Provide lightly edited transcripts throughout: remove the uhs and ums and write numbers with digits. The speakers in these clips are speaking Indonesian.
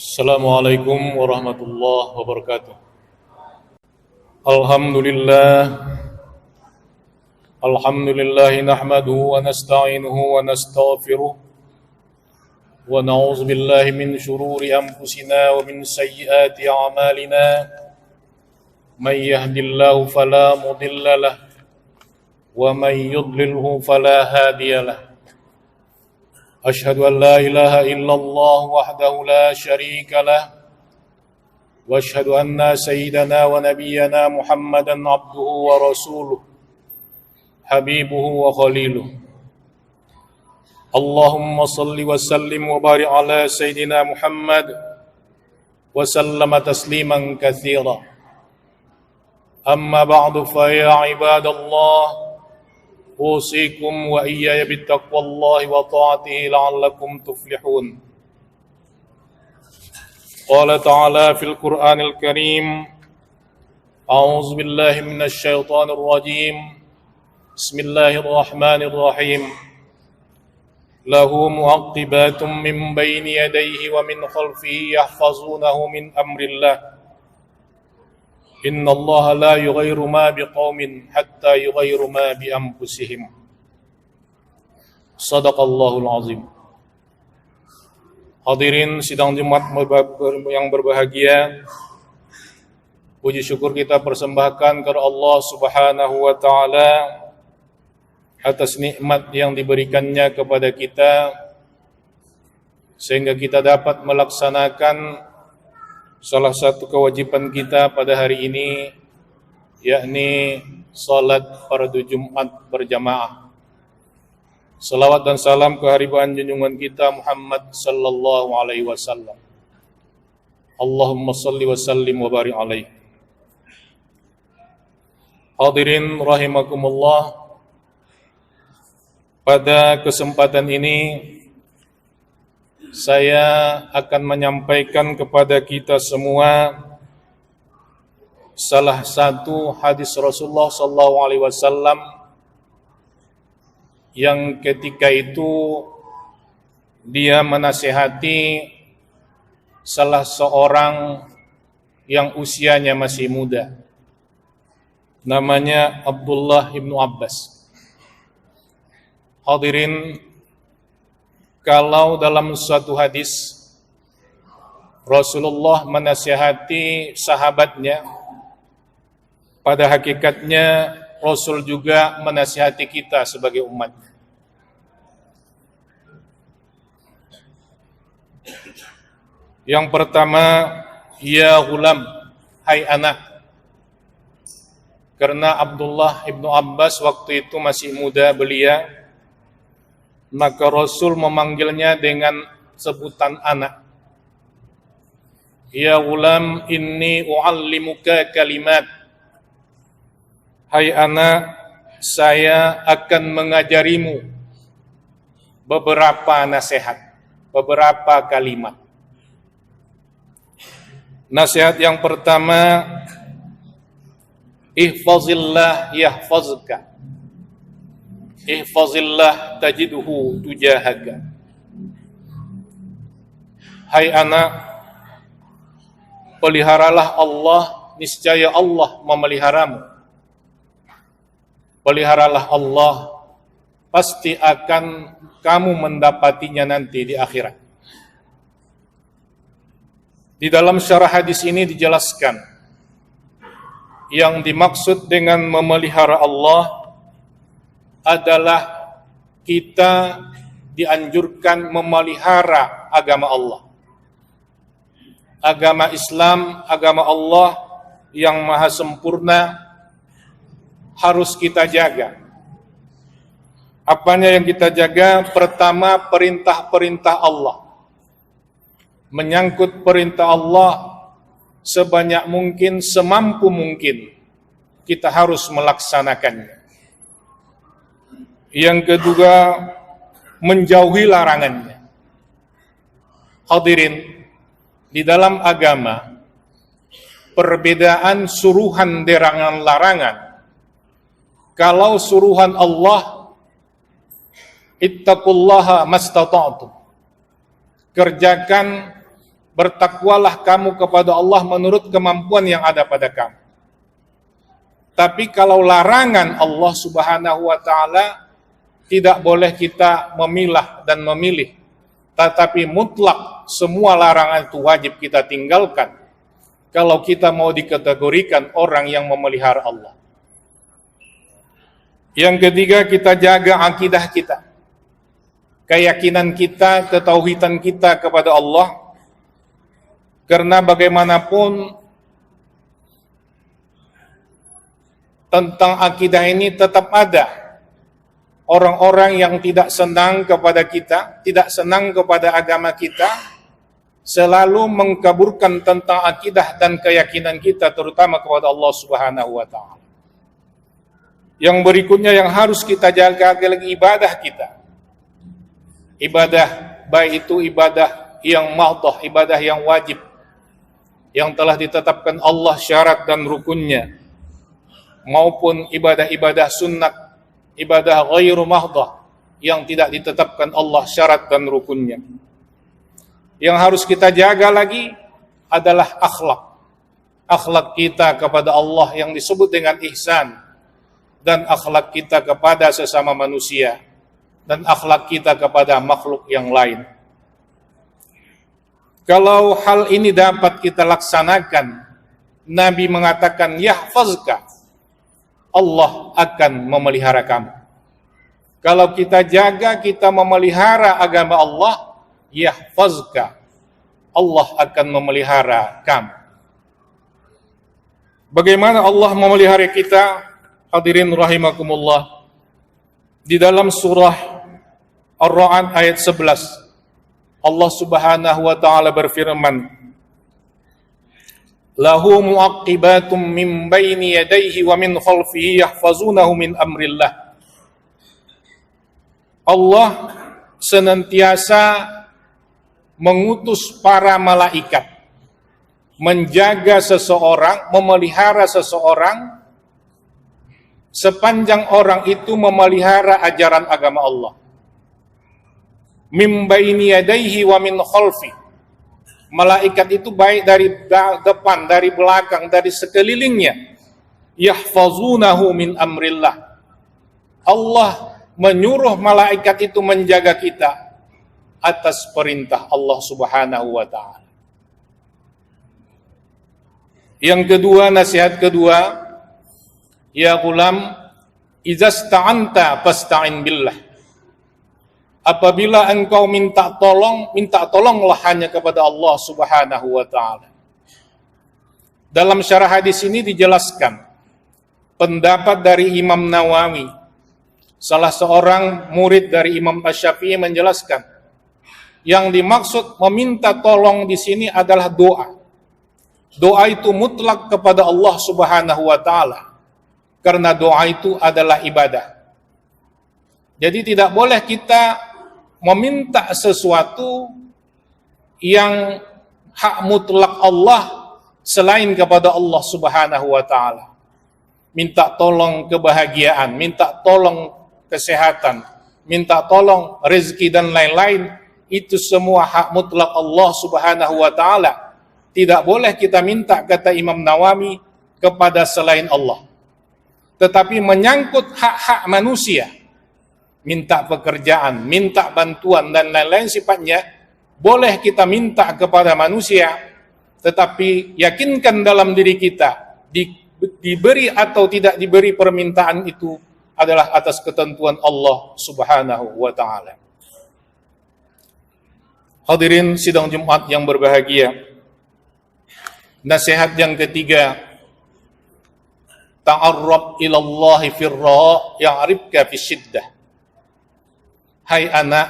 Assalamualaikum warahmatullahi wabarakatuh. Alhamdulillah nahmaduhu wa nasta'inuhu wa nastaghfiruh wa na'udzu billahi min shururi anfusina wa min sayyiati a'malina. May yahdihillahu fala mudilla lahu wa may yudlilhu fala hadiya lahu. أشهد أن لا إله إلا الله وحده لا شريك له وأشهد أن سيدنا ونبينا محمدا عبده ورسوله حبيبه وخليله. اللهم صل وسلم وبارك على سيدنا محمد وسلم تسليما كثيرا. أما بعد فيا عباد الله أوصيكم وإياي بتقوى الله وطاعته لعلكم تفلحون. قال تعالى في القرآن الكريم: أعوذ بالله من الشيطان الرجيم. بسم الله الرحمن الرحيم. له معقبات من بين يديه ومن خلفه يحفظونه من أمر الله Inna Allah la yughayyiru ma biqaumin hatta yughayyiru ma bi anfusihim. Shadaqallahul azim. Hadirin sidang Jumat yang berbahagia, puji syukur kita persembahkan kepada Allah Subhanahu wa taala atas nikmat yang diberikannya kepada kita sehingga kita dapat melaksanakan salah satu kewajiban kita pada hari ini, yakni salat fardu Jumat berjamaah. Salawat dan salam kehadiran junjungan kita Muhammad sallallahu alaihi wasallam. Allahumma salli wa sallim wa barik alaihi. Hadirin rahimakumullah, pada kesempatan ini saya akan menyampaikan kepada kita semua salah satu hadis Rasulullah SAW yang ketika itu dia menasihati salah seorang yang usianya masih muda, namanya Abdullah ibnu Abbas. Hadirin, kalau dalam suatu hadis Rasulullah menasihati sahabatnya, pada hakikatnya Rasul juga menasihati kita sebagai umat. Yang pertama, ya ghulam, hai anak. Karena Abdullah ibnu Abbas waktu itu masih muda belia, maka Rasul memanggilnya dengan sebutan anak. Ya ghulam, inni u'allimuka kalimat. Hai anak, saya akan mengajarimu beberapa nasihat, beberapa kalimat. Nasihat yang pertama, ihfazillah yahfazka. Ihfazillah tajiduhu tujahaka. Hai anak, peliharalah Allah, niscaya Allah memeliharamu. Peliharalah Allah, pasti akan kamu mendapatinya nanti di akhirat. Di dalam syarah hadis ini dijelaskan, yang dimaksud dengan memelihara Allah adalah kita dianjurkan memelihara agama Allah. Agama Islam, agama Allah yang maha sempurna harus kita jaga. Apanya yang kita jaga? Pertama, perintah-perintah Allah. Menyangkut perintah Allah sebanyak mungkin, semampu mungkin kita harus melaksanakannya. Yang kedua, menjauhi larangannya. Hadirin, di dalam agama perbedaan suruhan derangan larangan. Kalau suruhan Allah, ittaqullaha mastata'tum, kerjakan bertakwalah kamu kepada Allah menurut kemampuan yang ada pada kamu. Tapi kalau larangan Allah Subhanahu wa taala, tidak boleh kita memilah dan memilih, tetapi mutlak semua larangan itu wajib kita tinggalkan kalau kita mau dikategorikan orang yang memelihara Allah. Yang ketiga, kita jaga akidah kita, keyakinan kita, ketauhidan kita kepada Allah. Karena bagaimanapun tentang akidah ini tetap ada orang-orang yang tidak senang kepada kita, tidak senang kepada agama kita, selalu mengkaburkan tentang akidah dan keyakinan kita, terutama kepada Allah Subhanahu wa taala. Yang berikutnya yang harus kita jaga adalah ibadah kita. Ibadah, baik itu ibadah yang mahdhah, ibadah yang wajib, yang telah ditetapkan Allah syarat dan rukunnya, maupun ibadah-ibadah sunnat, ibadah ghairu mahdhah, yang tidak ditetapkan Allah syarat dan rukunnya. Yang harus kita jaga lagi adalah akhlak. Akhlak kita kepada Allah yang disebut dengan ihsan, dan akhlak kita kepada sesama manusia, dan akhlak kita kepada makhluk yang lain. Kalau hal ini dapat kita laksanakan, Nabi mengatakan, yahfazka, Allah akan memelihara kamu. Kalau kita jaga, kita memelihara agama Allah, yahfazka, Allah akan memelihara kamu. Bagaimana Allah memelihara kita? Hadirin rahimakumullah. Di dalam surah Ar-Ra'd ayat 11, Allah Subhanahu wa taala berfirman, lahu mu'aqibatum min baini yadayhi wa min khalfihi yahfazunahu min amrillah. Allah senantiasa mengutus para malaikat menjaga seseorang, memelihara seseorang sepanjang orang itu memelihara ajaran agama Allah. Min baini yadayhi wa min khalfi. Malaikat itu baik dari depan, dari belakang, dari sekelilingnya. Yahfazunahu min amrillah. Allah menyuruh malaikat itu menjaga kita atas perintah Allah Subhanahu wa taala. Yang kedua, nasihat kedua, ya gulam, izasta'anta fasta'in billah. Apabila engkau minta tolonglah hanya kepada Allah Subhanahu wa taala. Dalam syarah hadis ini dijelaskan pendapat dari Imam Nawawi, salah seorang murid dari Imam Asy-Syafi'i, menjelaskan yang dimaksud meminta tolong di sini adalah doa. Doa itu mutlak kepada Allah Subhanahu wa taala. Karena doa itu adalah ibadah. Jadi tidak boleh kita meminta sesuatu yang hak mutlak Allah selain kepada Allah Subhanahu wa taala. Minta tolong kebahagiaan, minta tolong kesehatan, minta tolong rezeki dan lain-lain, itu semua hak mutlak Allah Subhanahu wa taala. Tidak boleh kita minta, kata Imam Nawawi, kepada selain Allah. Tetapi menyangkut hak-hak manusia, minta pekerjaan, minta bantuan dan lain-lain sifatnya, boleh kita minta kepada manusia, tetapi yakinkan dalam diri kita, diberi atau tidak diberi permintaan itu adalah atas ketentuan Allah Subhanahu wa ta'ala. Hadirin sidang Jumat yang berbahagia, nasihat yang ketiga, ta'arrab ilallahi firra ya'rifka fi syiddah. Hai anak,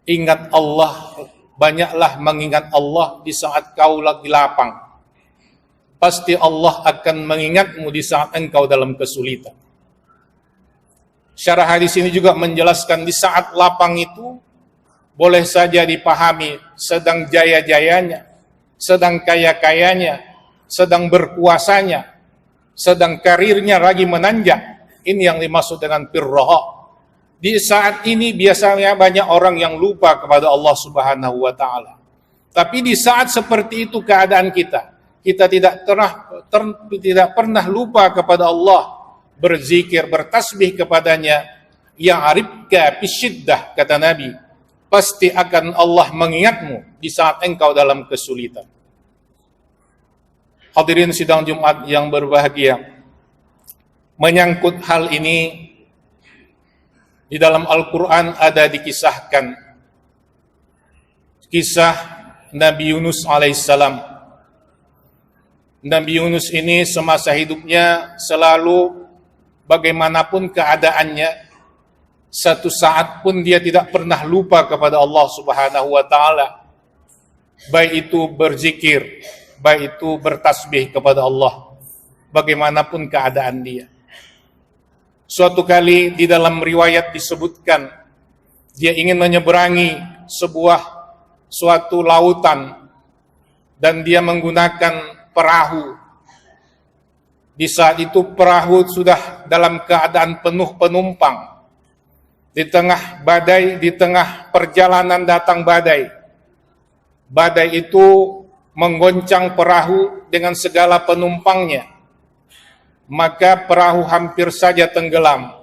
ingat Allah, banyaklah mengingat Allah di saat kau lagi lapang. Pasti Allah akan mengingatmu di saat engkau dalam kesulitan. Syarah hadis ini juga menjelaskan di saat lapang itu boleh saja dipahami sedang jaya-jayanya, sedang kaya-kayanya, sedang berkuasanya, sedang karirnya lagi menanjak. Ini yang dimaksud dengan firra. Di saat ini biasanya banyak orang yang lupa kepada Allah Subhanahu wa ta'ala. Tapi di saat seperti itu keadaan kita tidak pernah lupa kepada Allah, berzikir, bertasbih kepadanya, yang arifka fisyiddah, kata Nabi, pasti akan Allah mengingatmu di saat engkau dalam kesulitan. Hadirin sidang Jumat yang berbahagia, menyangkut hal ini di dalam Al-Quran ada dikisahkan kisah Nabi Yunus alaihissalam. Nabi Yunus ini semasa hidupnya selalu bagaimanapun keadaannya, satu saat pun dia tidak pernah lupa kepada Allah Subhanahu wa taala. Baik itu berzikir, baik itu bertasbih kepada Allah, bagaimanapun keadaan dia. Suatu kali di dalam riwayat disebutkan dia ingin menyeberangi suatu lautan dan dia menggunakan perahu. Di saat itu perahu sudah dalam keadaan penuh penumpang. Di tengah badai, di tengah perjalanan datang badai. Badai itu menggoncang perahu dengan segala penumpangnya. Maka perahu hampir saja tenggelam.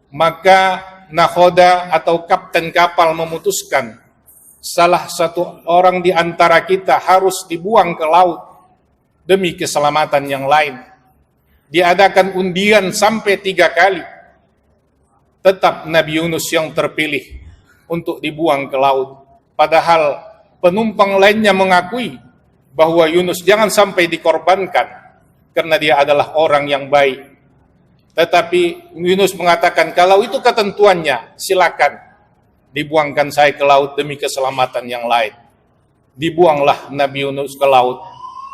Maka nakhoda atau kapten kapal memutuskan salah satu orang di antara kita harus dibuang ke laut demi keselamatan yang lain. Diadakan undian sampai 3 kali. Tetap Nabi Yunus yang terpilih untuk dibuang ke laut. Padahal penumpang lainnya mengakui bahwa Yunus jangan sampai dikorbankan karena dia adalah orang yang baik. Tetapi Yunus mengatakan, kalau itu ketentuannya, silakan dibuangkan saya ke laut demi keselamatan yang lain. Dibuanglah Nabi Yunus ke laut,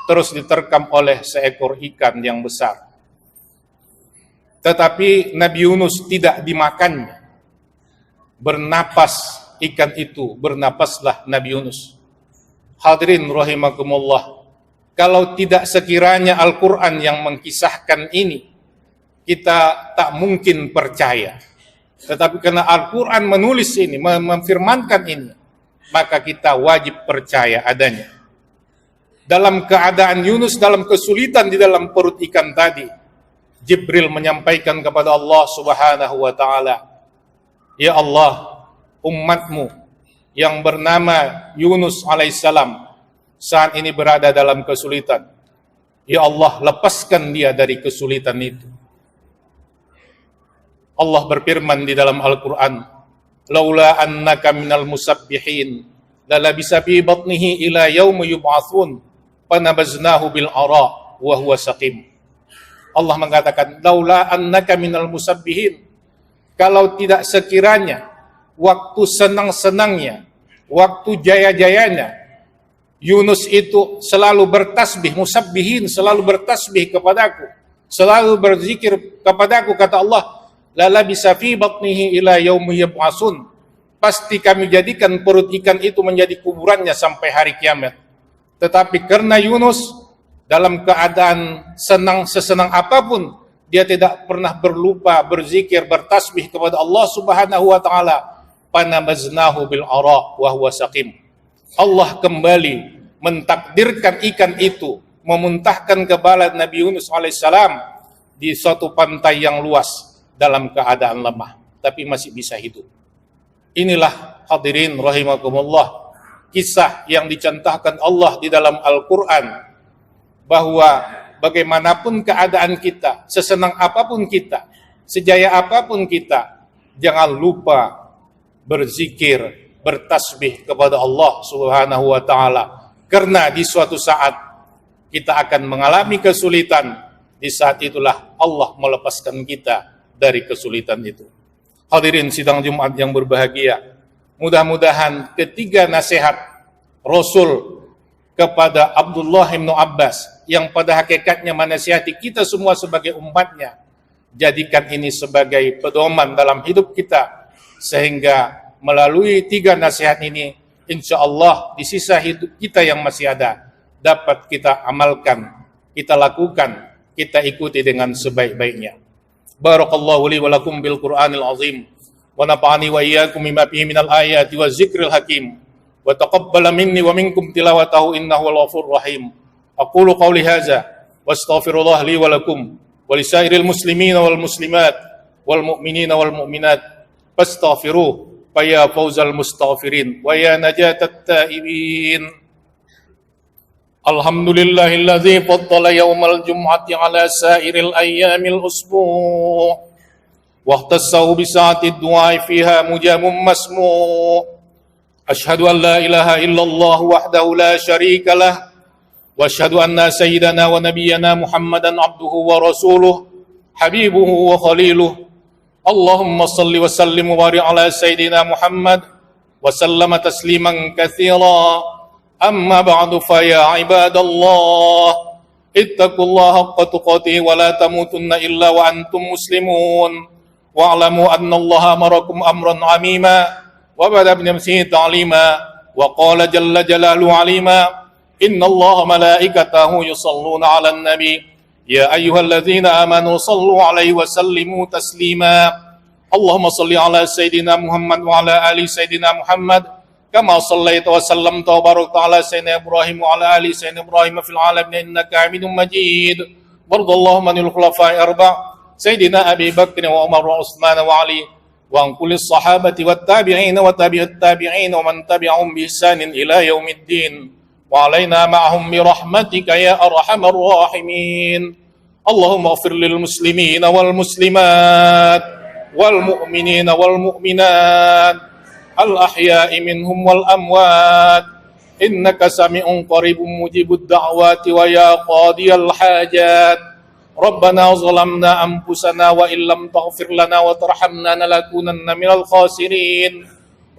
terus diterkam oleh seekor ikan yang besar. Tetapi Nabi Yunus tidak dimakannya. Bernapas ikan itu, bernapaslah Nabi Yunus. Hadirin rahimakumullah, kalau tidak sekiranya Al-Quran yang mengkisahkan ini, kita tak mungkin percaya. Tetapi karena Al-Quran menulis ini, memfirmankan ini, maka kita wajib percaya adanya. Dalam keadaan Yunus dalam kesulitan di dalam perut ikan tadi, Jibril menyampaikan kepada Allah Subhanahu wa taala, "Ya Allah, umatmu yang bernama Yunus alaihissalam saat ini berada dalam kesulitan. Ya Allah, lepaskan dia dari kesulitan itu." Allah berfirman di dalam Al-Quran, "Laula annaka minal musabbihin lalabisa fi batnihi ila yaumi yub'atsun fanabaznahu bil ara wa huwa saqim." Allah mengatakan, "Laula annaka minal musabbihin." Kalau tidak sekiranya waktu senang-senangnya, waktu jaya-jayanya, Yunus itu selalu bertasbih, musabbihin, selalu bertasbih kepadaku, selalu berzikir kepadaku, kata Allah, "Lalabisa fi batnihi ila yaumi yub'atsun." Pasti kami jadikan perut ikan itu menjadi kuburannya sampai hari kiamat. Tetapi karena Yunus dalam keadaan sesenang apapun, dia tidak pernah berlupa berzikir, bertasbih kepada Allah Subhanahu wa taala. Panabaznahu bil ara wa huwa saqim. Allah kembali mentakdirkan ikan itu memuntahkan kepala Nabi Yunus alaihissalam di suatu pantai yang luas dalam keadaan lemah, tapi masih bisa hidup. Inilah hadirin rahimakumullah, kisah yang dicontohkan Allah di dalam Al-Quran, bahwa bagaimanapun keadaan kita, sesenang apapun kita, sejaya apapun kita, jangan lupa berzikir, bertasbih kepada Allah Subhanahu wa taala. Karena di suatu saat kita akan mengalami kesulitan, di saat itulah Allah melepaskan kita dari kesulitan itu. Hadirin sidang Jumat yang berbahagia, mudah-mudahan ketiga nasihat Rasul kepada Abdullah bin Abbas yang pada hakikatnya menasihati kita semua sebagai umatnya, jadikan ini sebagai pedoman dalam hidup kita, sehingga melalui 3 nasihat ini, insya Allah di sisa hidup kita yang masih ada, dapat kita amalkan, kita lakukan, kita ikuti dengan sebaik-baiknya. Barakallahu li wa lakum bil Qur'anil azim, wa nafa'ani wa iyyakum bima fihi minal ayati wa zikril hakim. وتقبل مني ومنكم تلاوته إنه هو الغفور الرحيم. أقول قولي هذا واستغفر الله لي ولكم ولسائر المسلمين والمسلمات والمؤمنين والمؤمنات فاستغفروه فيا فوز المستغفرين ويا نجاة التائبين. الحمد لله الذي فضل يوم الجمعة على سائر الأيام الأسبوع واختصه بساعة الدعاء فيها مجاب مسموع. أشهد أن لا إله إلا الله وحده لا شريك له وأشهد أن سيدنا ونبينا محمدا عبده ورسوله حبيبه وخليله. اللهم صل وسلم وبارك على سيدنا محمد وسلم تسليما كثيرا. أما بعد فيا عباد الله اتقوا الله حق تقاته ولا تموتن إلا وأنتم مسلمون واعلموا أن الله أمركم أمرا عميما وبدأ بنفسه تعليما وقال جل جلاله عليما إن الله ملائكته يصلون على النبي يا أيها الذين آمنوا صلوا عليه وسلموا تسليما. اللهم صل على سيدنا محمد وعلى آل سيدنا محمد كما صليت وسلمت وباركت على سيدنا إبراهيم وعلى آل سيدنا إبراهيم في العالمين إنك حميد مجيد. وارض اللهم عن الخلفاء الأربعة سيدنا أبي بكر وعمر وعثمان وعلي وعن كل الصحابة والتابعين وتابع التابعين ومن تبعهم بإحسان إلى يوم الدين وعلينا معهم برحمتك يا أرحم الراحمين. اللهم اغفر للمسلمين والمسلمات والمؤمنين والمؤمنات الأحياء منهم والأموات إنك سميع قريب مجيب الدعوات ويا قاضي الحاجات. ربنا ظلمنا أنفسنا وإن لم تغفر لنا وترحمنا لنكونن من الخاسرين.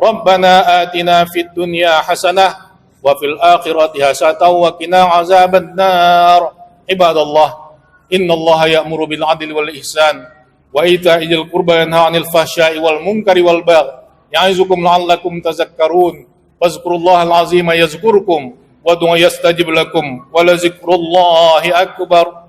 ربنا آتنا في الدنيا حسنة وفي الآخرة حسنة وقنا عذاب النار. عباد الله إن الله يأمر بالعدل والإحسان وإيتاء ذي القربى وينهى عن الفحشاء والمنكر والبغي يعظكم لعلكم تذكرون. فاذكروا الله العظيم يذكركم وادعوه يستجب لكم ولذكر الله أكبر.